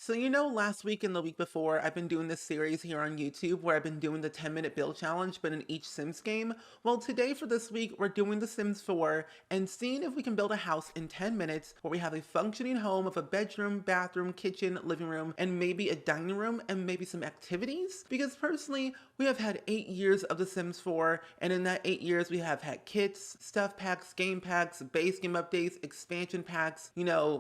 So, last week and the week before, I've been doing this series here on YouTube where I've been doing the 10-minute build challenge, but in each Sims game. Well, today for this week, we're doing The Sims 4 and seeing if we can build a house in 10 minutes where we have a functioning home of a bedroom, bathroom, kitchen, living room, and maybe a dining room and maybe some activities. Because personally, we have had 8 years of The Sims 4, and in that 8 years, we have had kits, stuff packs, base game updates, expansion packs,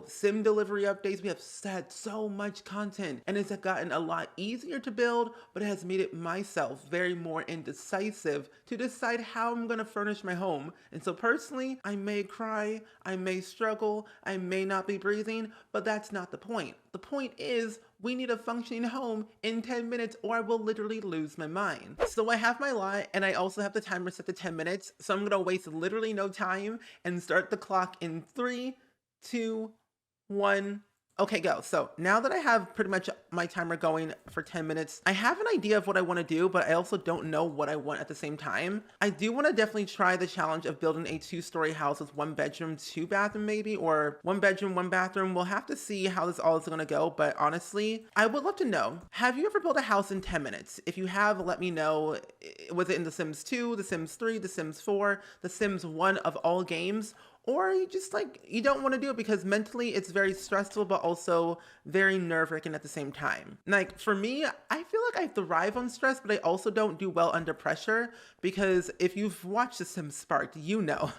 sim delivery updates. We have had so much content, and it's gotten a lot easier to build, but it has made it myself very more indecisive to decide how I'm going to furnish my home. And so personally, I may cry, I may struggle, I may not be breathing, but that's not the point. The point is we need a functioning home in 10 minutes or I will literally lose my mind. So I have my lot, and I also have the timer set to 10 minutes. So I'm going to waste literally no time and start the clock in 3, 2, 1. Okay, go. So now that I have pretty much my timer going for 10 minutes, I have an idea of what I want to do, but I also don't know what I want at the same time. I do want to definitely try the challenge of building a 2-story house with 1 bedroom, 2 bathroom maybe, or 1 bedroom, 1 bathroom. We'll have to see how this all is going to go, but honestly, I would love to know, have you ever built a house in 10 minutes? If you have, let me know. Was it in The Sims 2, The Sims 3, The Sims 4, The Sims 1 of all games? Or you just you don't want to do it because mentally it's very stressful, but also very nerve-wracking at the same time. Like for me, I feel like I thrive on stress, but I also don't do well under pressure because if you've watched The Sims Sparked, you know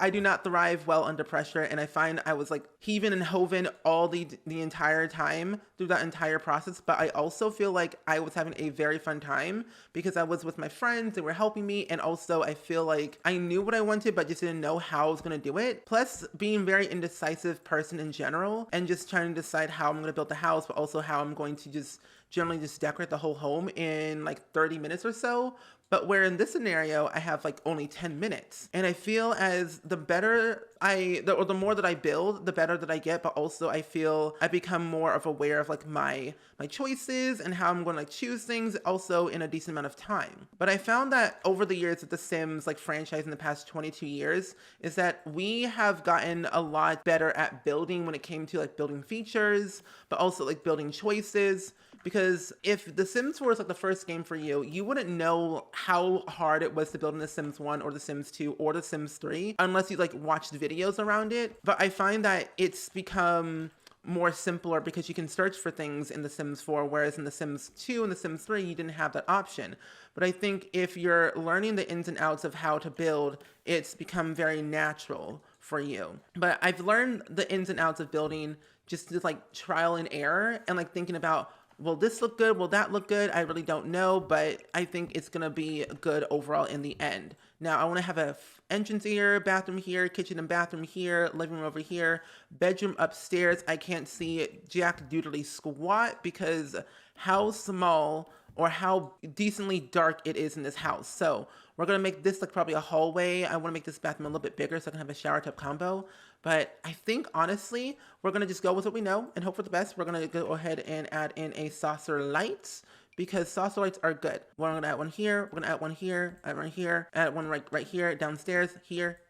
I do not thrive well under pressure, and I find I was heaving and hoving all the entire time through that entire process. But I also feel like I was having a very fun time because I was with my friends, they were helping me, and also I feel like I knew what I wanted, but just didn't know how I was going to do it. Plus, being very indecisive person in general and just trying to decide how I'm going to build the house, but also how I'm going to just generally just decorate the whole home in 30 minutes or so. But where in this scenario, I have only 10 minutes. And I feel as the better or the more that I build, the better that I get. But also I feel I become more of aware of my choices and how I'm going to choose things also in a decent amount of time. But I found that over the years of the Sims franchise in the past 22 years is that we have gotten a lot better at building when it came to building features, but also building choices. Because if The Sims 4 is the first game for you, you wouldn't know how hard it was to build in The Sims 1 or The Sims 2 or The Sims 3 unless you watched videos around it. But I find that it's become more simpler because you can search for things in The Sims 4, whereas in The Sims 2 and The Sims 3, you didn't have that option. But I think if you're learning the ins and outs of how to build, it's become very natural for you. But I've learned the ins and outs of building just trial and error and thinking about, will this look good? Will that look good? I really don't know, but I think it's going to be good overall in the end. Now, I want to have a entrance here, bathroom here, kitchen and bathroom here, living room over here, bedroom upstairs. I can't see jack doodly squat because how small or how decently dark it is in this house. So we're going to make this probably a hallway. I want to make this bathroom a little bit bigger so I can have a shower tub combo. But I think, honestly, we're going to just go with what we know and hope for the best. We're going to go ahead and add in a saucer light because saucer lights are good. We're going to add one here. We're going to add one here, add one here, add one right here, downstairs, here,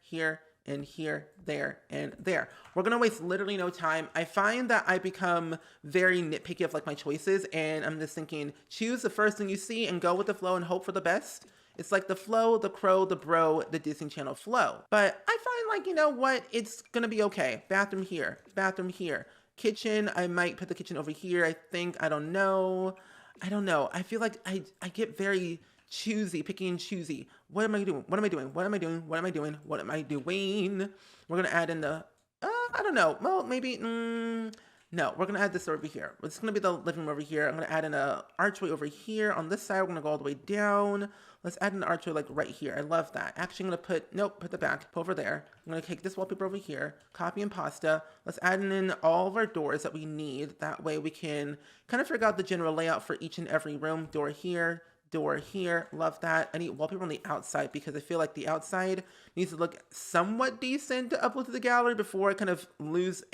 and here, there, and there. We're going to waste literally no time. I find that I become very nitpicky of my choices, and I'm just thinking, choose the first thing you see and go with the flow and hope for the best. It's the flow, the crow, the bro, the Disney Channel flow. But I find you know what? It's going to be okay. Bathroom here, kitchen. I might put the kitchen over here. I think, I don't know. I feel like I get very choosy, picky and choosy. What am I doing? What am I doing? What am I doing? What am I doing? What am I doing? We're going to add in the, I don't know. Well, maybe, no, we're going to add this over here. It's going to be the living room over here. I'm going to add in a archway over here. On this side, we're going to go all the way down. Let's add an archway right here. I love that. Actually, I'm going to put the back over there. I'm going to take this wallpaper over here, copy and pasta. Let's add in all of our doors that we need. That way we can kind of figure out the general layout for each and every room. Door here, love that. I need wallpaper on the outside because I feel like the outside needs to look somewhat decent to upload to the gallery before I kind of lose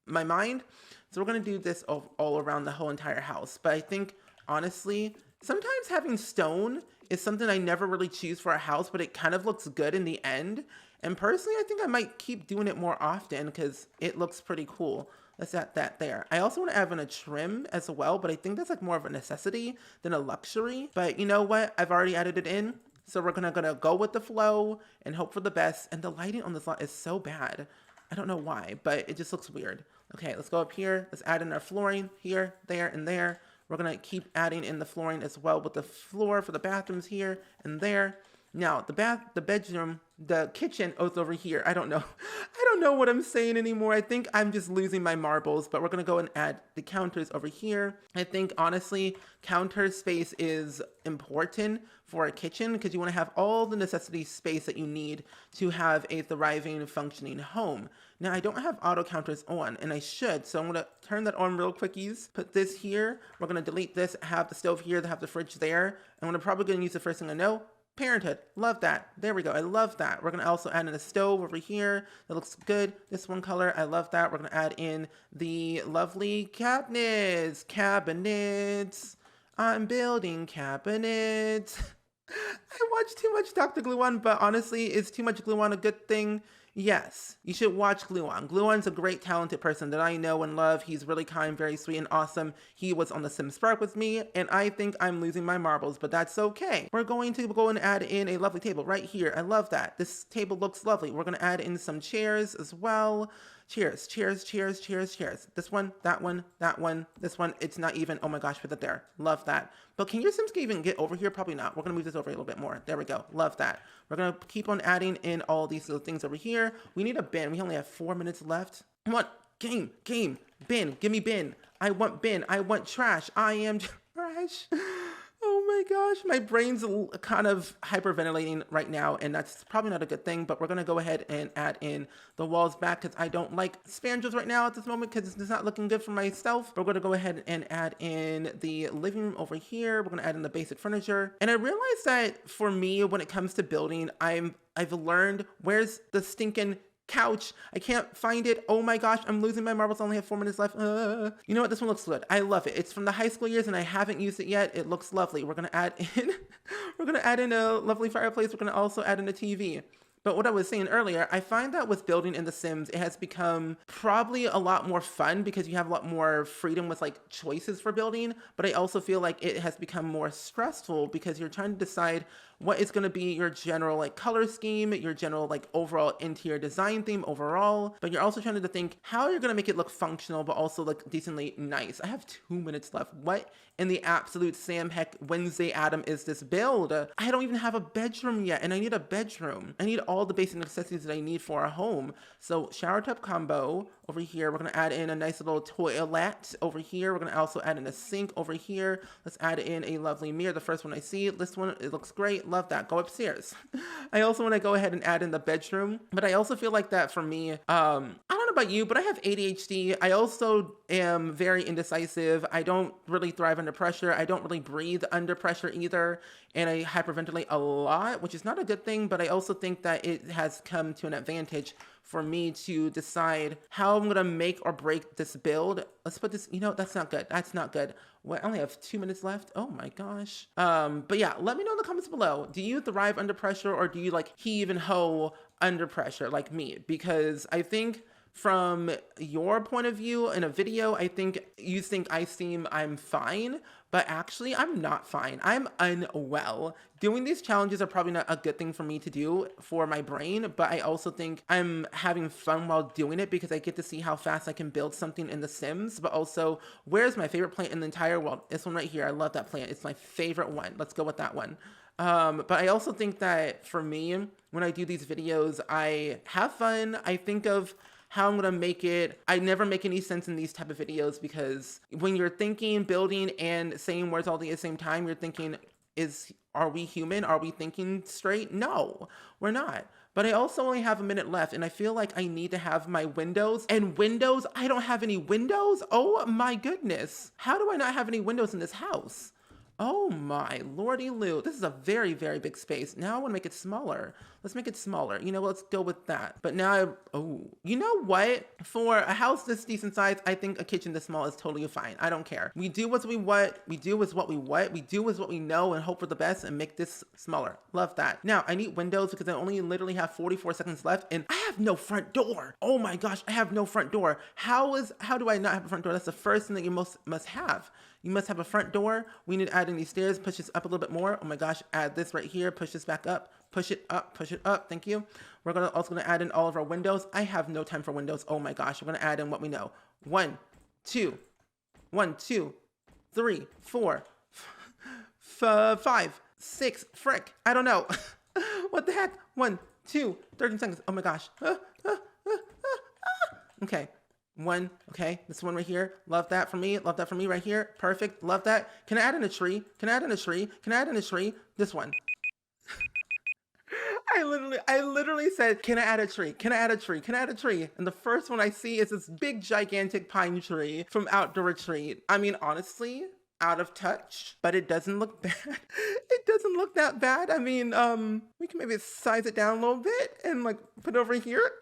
my mind. So we're going to do this all around the whole entire house. But I think, honestly, sometimes having stone is something I never really choose for a house, but it kind of looks good in the end. And personally, I think I might keep doing it more often because it looks pretty cool. Let's add that there. I also want to add in a trim as well, but I think that's like more of a necessity than a luxury. But you know what? I've already added it in. So we're gonna go with the flow and hope for the best. And the lighting on this lot is so bad. I don't know why, but it just looks weird. Okay, let's go up here. Let's add in our flooring here, there, and there. We're gonna keep adding in the flooring as well with the floor for the bathrooms here and there. Now the bedroom, the kitchen is over here. I don't know. I don't know what I'm saying anymore. I think I'm just losing my marbles, but we're gonna go and add the counters over here. I think honestly, counter space is important for a kitchen because you want to have all the necessity space that you need to have a thriving, functioning home. Now I don't have auto counters on, and I should, so I'm gonna turn that on real quickies. Put this here. We're gonna delete this. Have the stove here. Have the fridge there. And we're probably gonna use the first thing I know. Parenthood. Love that. There we go. I love that. We're going to also add in a stove over here. That looks good. This one color. I love that. We're going to add in the lovely cabinets. Cabinets. I'm building cabinets. I watch too much Dr. Gluon, but honestly, is too much Gluon a good thing? Yes, you should watch Gluon. Gluon's a great, talented person that I know and love. He's really kind, very sweet, and awesome. He was on the Sims Spark with me, and I think I'm losing my marbles, but that's okay. We're going to go and add in a lovely table right here. I love that. This table looks lovely. We're going to add in some chairs as well. Cheers, cheers, cheers, cheers, cheers. This one, that one, that one, this one. It's not even, oh my gosh, put that there. Love that. But can your Sims even get over here? Probably not. We're going to move this over a little bit more. There we go. Love that. We're going to keep on adding in all these little things over here. We need a bin. We only have 4 minutes left. Come on. Game, bin. Give me bin. I want bin. I want trash. I am trash. Oh my gosh, my brain's kind of hyperventilating right now, and that's probably not a good thing, but we're going to go ahead and add in the walls back because I don't like spandrels right now at this moment because it's not looking good for myself. We're going to go ahead and add in the living room over here. We're going to add in the basic furniture. And I realized that for me, when it comes to building, I've learned where's the stinking couch. I can't find it. Oh my gosh, I'm losing my marbles. I only have 4 minutes left. You know what? This one looks good. I love it. It's from the high school years and I haven't used it yet. It looks lovely. We're going to add in, we're going to add in a lovely fireplace. We're going to also add in a TV. But what I was saying earlier, I find that with building in The Sims, it has become probably a lot more fun because you have a lot more freedom with like choices for building. But I also feel like it has become more stressful because you're trying to decide what is going to be your general like color scheme, your general like overall interior design theme overall. But you're also trying to think how you're going to make it look functional, but also look decently nice. I have 2 minutes left. What in the absolute Sam Heck Wednesday Adam is this build? I don't even have a bedroom yet, and I need a bedroom. I need all the basic necessities that I need for a home. So shower tub combo over here. We're going to add in a nice little toilet over here. We're going to also add in a sink over here. Let's add in a lovely mirror. The first one I see. This one, it looks great. Love that. Go upstairs. I also want to go ahead and add in the bedroom, but I also feel like that for me, I don't know about you, but I have ADHD. I also am very indecisive. I don't really thrive under pressure. I don't really breathe under pressure either. And I hyperventilate a lot, which is not a good thing, but I also think that it has come to an advantage for me to decide how I'm going to make or break this build. Let's put this, that's not good. That's not good. Well, I only have 2 minutes left. Oh my gosh. But yeah, let me know in the comments below. Do you thrive under pressure or do you like heave and hoe under pressure like me? Because I think from your point of view in a video, I think you think I'm fine, but actually I'm not fine. I'm unwell. Doing these challenges are probably not a good thing for me to do for my brain, but I also think I'm having fun while doing it because I get to see how fast I can build something in The Sims, but also where's my favorite plant in the entire world? This one right here. I love that plant. It's my favorite one. Let's go with that one. But I also think that for me, when I do these videos, I have fun. I think of how I'm going to make it. I never make any sense in these type of videos because when you're thinking, building, and saying words all at the same time, you're thinking, are we human? Are we thinking straight? No, we're not. But I also only have a minute left and I feel like I need to have my windows. And windows, I don't have any windows? Oh my goodness. How do I not have any windows in this house? Oh my lordy Lou. This is a very, very big space. Now I want to make it smaller. Let's make it smaller. You know, let's go with that. But now you know what? For a house this decent size, I think a kitchen this small is totally fine. I don't care. We do what we want. We do is what we want. We do is what we know and hope for the best and make this smaller. Love that. Now I need windows because I only literally have 44 seconds left and I have no front door. Oh my gosh, I have no front door. How do I not have a front door? That's the first thing that you must have. You must have a front door. We need to add in these stairs, push this up a little bit more. Oh my gosh, add this right here, push this back up, push it up, thank you. We're also gonna add in all of our windows. I have no time for windows, oh my gosh. We're gonna add in what we know. 1, 2, 1, 2, 3, 4, 5, 6, frick, I don't know. What the heck? 1, 2, 13 seconds, oh my gosh. Okay. 1, okay, this one right here, love that for me right here, perfect, love that. Can I add in a tree? Can I add in a tree? Can I add in a tree? This one. I literally said, can I add a tree? Can I add a tree? Can I add a tree? And the first one I see is this big gigantic pine tree from Outdoor Retreat. I mean, honestly, out of touch, but it doesn't look bad. It doesn't look that bad. I mean, we can maybe size it down a little bit and like put it over here.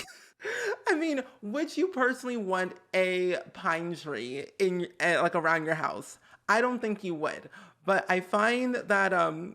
I mean, would you personally want a pine tree in like around your house? I don't think you would, but I find that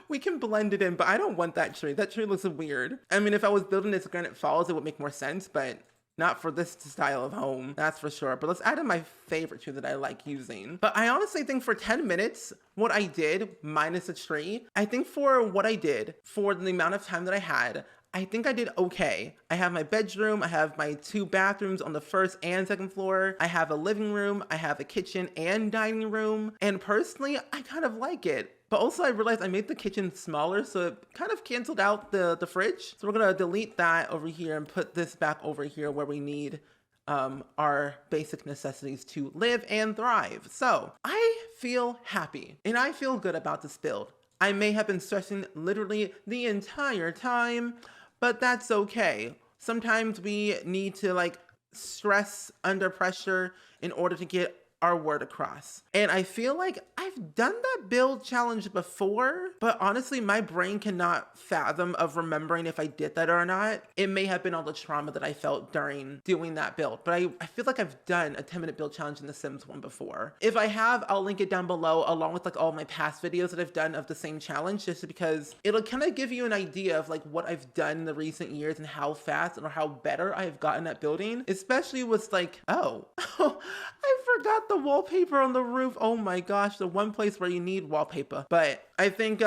we can blend it in, but I don't want that tree. That tree looks weird. I mean, if I was building this Granite Falls, it would make more sense, but not for this style of home, that's for sure. But let's add in my favorite tree that I like using. But I honestly think for 10 minutes, what I did minus a tree, I think for what I did, for the amount of time that I had, I think I did okay. I have my bedroom, I have my 2 bathrooms on the first and second floor, I have a living room, I have a kitchen and dining room, and personally, I kind of like it. But also I realized I made the kitchen smaller, so it kind of canceled out the fridge. So we're gonna delete that over here and put this back over here where we need our basic necessities to live and thrive. So I feel happy and I feel good about this build. I may have been stressing literally the entire time, but that's okay. Sometimes we need to like stress under pressure in order to get our word across. And I feel like I've done that build challenge before, but honestly, my brain cannot fathom of remembering if I did that or not. It may have been all the trauma that I felt during doing that build, but I feel like I've done a 10-minute build challenge in The Sims 1 before. If I have, I'll link it down below along with like all my past videos that I've done of the same challenge, just because it'll kind of give you an idea of like what I've done in the recent years and how fast or how better I've gotten at building, especially with like, oh, I forgot the wallpaper on the roof. Oh my gosh, the one place where you need wallpaper. But I think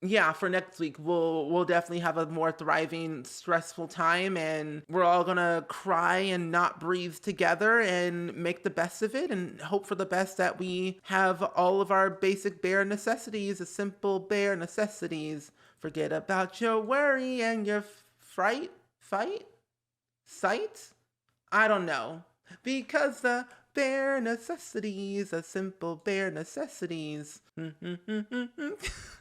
yeah, for next week we'll definitely have a more thriving, stressful time, and we're all gonna cry and not breathe together and make the best of it and hope for the best that we have all of our basic bare necessities, the simple bare necessities. Forget about your worry and your sight? I don't know. Because the bare necessities, the simple bare necessities. I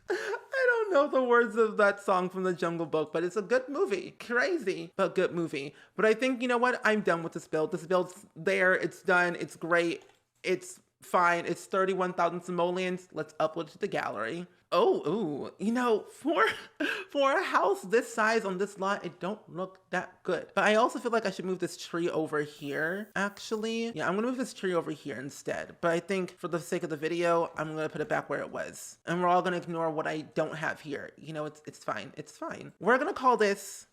don't know the words of that song from the Jungle Book, but it's a good movie. Crazy, but good movie. But I think, you know what? I'm done with this build. This build's there. It's done. It's great. It's fine. It's 31,000 simoleons. Let's upload it to the gallery. Oh, ooh, you know, for a house this size on this lot, it don't look that good. But I also feel like I should move this tree over here, actually. Yeah, I'm gonna move this tree over here instead. But I think for the sake of the video, I'm gonna put it back where it was. And we're all gonna ignore what I don't have here. You know, it's fine, it's fine. We're gonna call this,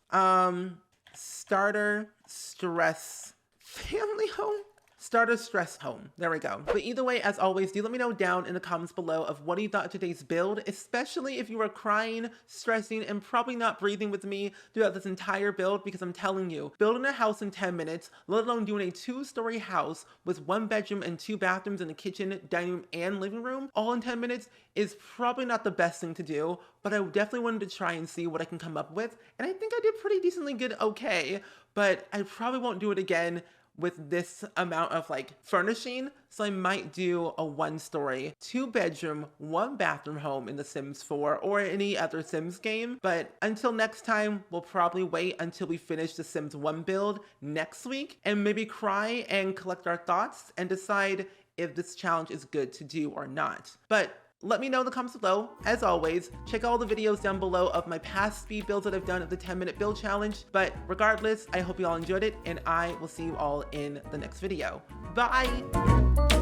Starter Stress Family Home? Starter Stress Home. There we go. But either way, as always, do let me know down in the comments below of what you thought of today's build, especially if you were crying, stressing, and probably not breathing with me throughout this entire build, because I'm telling you, building a house in 10 minutes, let alone doing a 2-story house with 1 bedroom and 2 bathrooms and a kitchen, dining room, and living room, all in 10 minutes, is probably not the best thing to do, but I definitely wanted to try and see what I can come up with, and I think I did pretty decently good okay, but I probably won't do it again with this amount of like furnishing. So I might do a 1-story, 2-bedroom, 1-bathroom home in The Sims 4 or any other Sims game. But until next time, we'll probably wait until we finish the Sims 1 build next week and maybe cry and collect our thoughts and decide if this challenge is good to do or not. But Let me know in the comments below. As always, check all the videos down below of my past speed builds that I've done of the 10-minute build challenge. But regardless, I hope you all enjoyed it, and I will see you all in the next video. Bye!